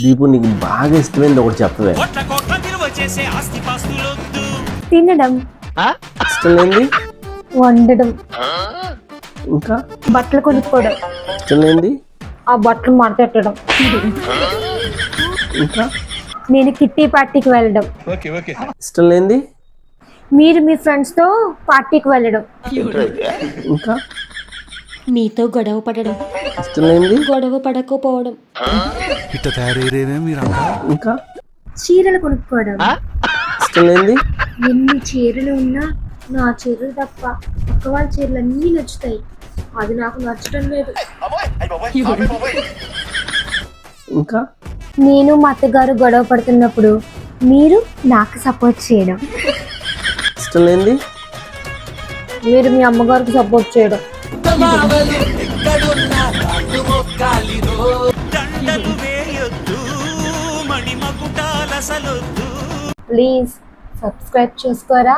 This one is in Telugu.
దీపు నీకు బాగా ఇష్టమైంది ఒకటి చెప్పవే. తినడం, ఇష్టం లేనిది, వండడం, ఇంకా బట్టలు కొనుక్కోవడం, ఇష్టం లేనిది, ఆ బట్టలు మడతెట్టడం, ఇంకా నేను కిట్టి పార్టీకి వెళ్ళడం, ఇష్టం లేనిది, మీరు మీ ఫ్రెండ్స్తో పార్టీకి వెళ్ళడం, ఇంకా మీతో గొడవ పడడం, ఇష్టం లేనిది, గొడవ పడకపోవడం, ఇంకా చీరలు కొనుక్కోవడం, ఇష్టం లేనిది, ఎన్ని చీరలు ఉన్నా నా చీరలు తప్ప పక్క వాళ్ళ చీరలు అన్నీ నచ్చుతాయి, అది నాకు నచ్చడం లేదు. ఇంకా నేను మా అత్తగారు గొడవ పడుతున్నప్పుడు మీరు నాకు సపోర్ట్ చేయడం, ఇష్టం లేనిది, మీరు మీ అమ్మగారికి సపోర్ట్ చేయడం. ప్లీజ్ సబ్స్క్రైబ్ చేసుకోరా.